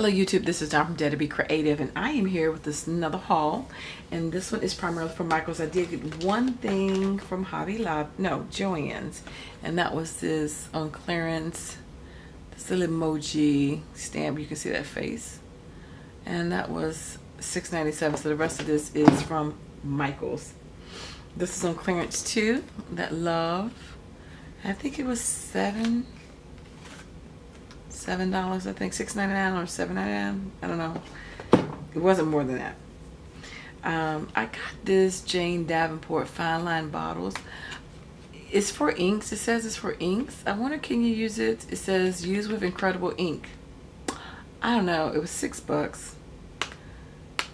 Hello YouTube, this is Dawn from DaretoBeCreative, and I am here with this another haul, and this one is primarily from Michael's. I did get one thing from Joann's, and that was this on clearance, this little emoji stamp. You can see that face, and that was $6.97. So the rest of this is from Michael's. This is on clearance too. That love, I think it was $7, I think, $6.99 or $7.99. I don't know. It wasn't more than that. I got this Jane Davenport fine line bottles. It's for inks. It says it's for inks. I wonder, can you use it? It says use with incredible ink. I don't know. It was $6.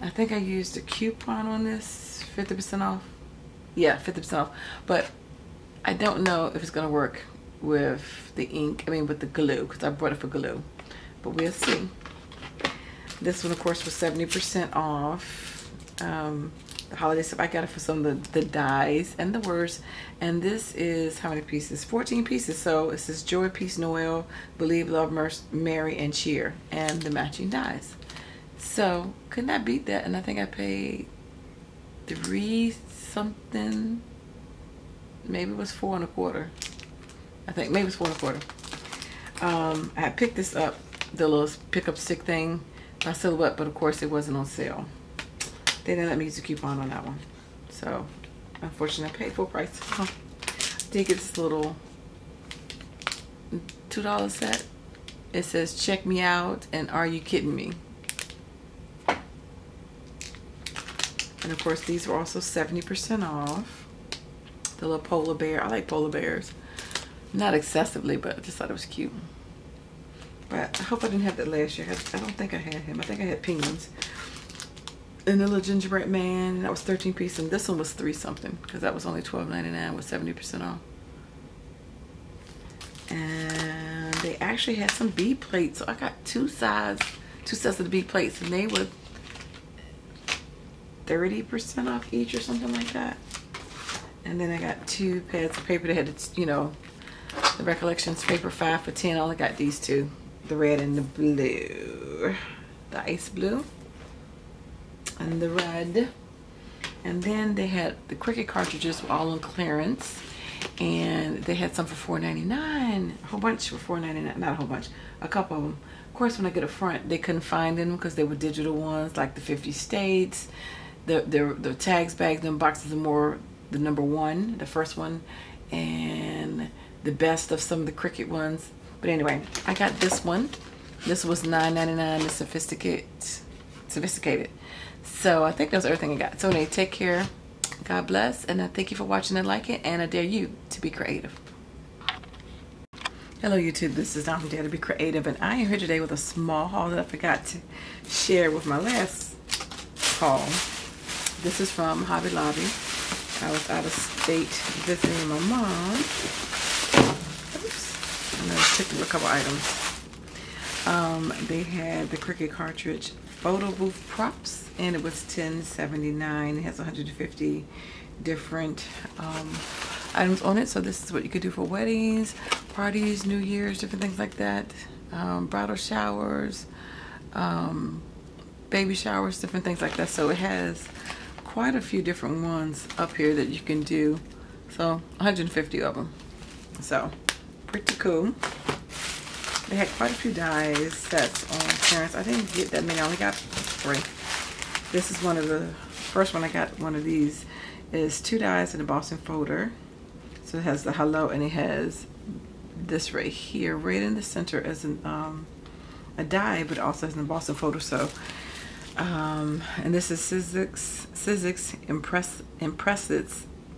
I think I used a coupon on this, 50% off. Yeah, 50% off. But I don't know if it's gonna work with the ink, with the glue, because I brought it for glue, but we'll see. This one, of course, was 70% off. The holiday stuff, I got it for some of the dies and the words. And this is how many pieces? 14 pieces. So it says joy, peace, Noel, believe, love, merry, and cheer, and the matching dies. So could not beat that. And I think I paid $3 something. Maybe it was $4.25. I think maybe it's $4.25. I had picked this up, the little pickup stick thing by Silhouette, but of course it wasn't on sale. They didn't let me use a coupon on that one, so unfortunately I paid full price. Did get this little $2 set. It says check me out and are you kidding me? And of course these were also 70% off. The little polar bear. I like polar bears. Not excessively, but I just thought it was cute. But I hope I didn't have that last year. I don't think I had him. I think I had penguins. And the little gingerbread man, that was 13 pieces. And this one was $3 something, because that was only $12.99 with 70% off. And they actually had some bead plates. So I got two sets of the bead plates, and they were 30% off each or something like that. And then I got 2 pads of paper that had, the Recollections paper, 5 for $10. I only got these 2, the red and the blue, the ice blue and the red. And then they had the Cricut cartridges were all on clearance, and they had some for $4.99. A whole bunch for $4.99. Not a whole bunch, a couple of them. Of course, when I get a front, they couldn't find them because they were digital ones, like the 50 states. The tags, bags, and boxes are more the number 1, the first one, and the best of some of the Cricut ones. But anyway, I got this one. This was $9.99. It's sophisticated. So I think that's everything I got. So anyway, take care. God bless, and I thank you for watching and liking, and I dare you to be creative. Hello YouTube, this is Dawn from DaretoBeCreative, and I am here today with a small haul that I forgot to share with my last haul. This is from Hobby Lobby. I was out of state visiting my mom. Oops. And I picked up a couple items. They had the Cricut cartridge photo booth props, and it was $10.79. It has 150 different items on it. So this is what you could do for weddings, parties, New Year's, different things like that. Bridal showers, baby showers, different things like that. So it has quite a few different ones up here that you can do. So 150 of them. So pretty cool. They had quite a few dies sets on clearance. I didn't get that many. I only got 3. This is one of the first one I got. One of these is 2 dies in a embossing folder. So it has the hello, and it has this right here, right in the center, as an a die, but it also has an embossing folder. So and this is Sizzix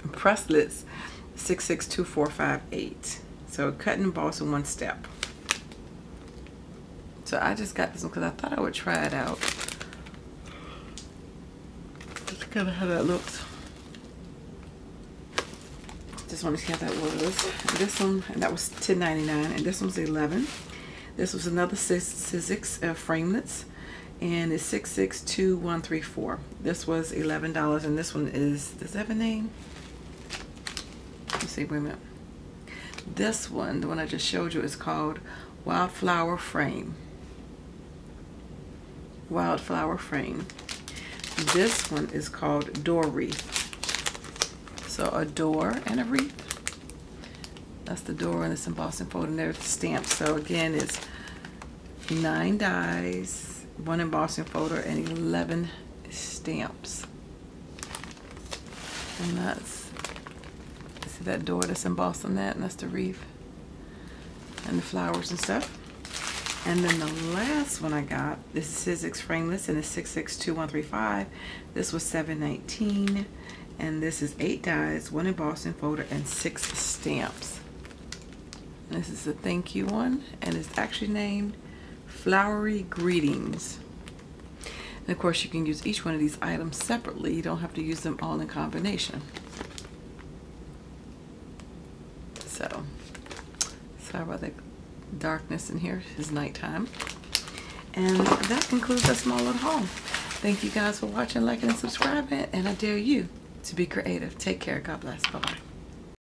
Impresslets 662458. So cut and emboss in 1 step. So I just got this one because I thought I would try it out. That's kind of how that looks. Just want to see how that was. This one, and that was $10.99, and this one's $11. This was another Sizzix framelets, and it's 662134. This was $11, and this one is, does that have a name? Let's see, wait a minute. This one, the one I just showed you, is called Wildflower Frame. wildflower frame. This one is called door wreath. So a door and a wreath. That's the door, and it's embossing folder, and there's the stamp. So again, it's 9 dies, 1 embossing folder, and 11 stamps. And that's, see that door that's embossed on that, and that's the wreath and the flowers and stuff. And then the last one I got, this is Sizzix frameless, and it's 662135. This was $7.19, and this is 8 dies, 1 embossing folder, and 6 stamps. And this is the thank you one, and it's actually named Flowery Greetings. And of course, you can use each one of these items separately. You don't have to use them all in combination. So, sorry about the darkness in here. It's nighttime. And that concludes our small little haul. Thank you guys for watching, liking, and subscribing. And I dare you to be creative. Take care. God bless. Bye-bye.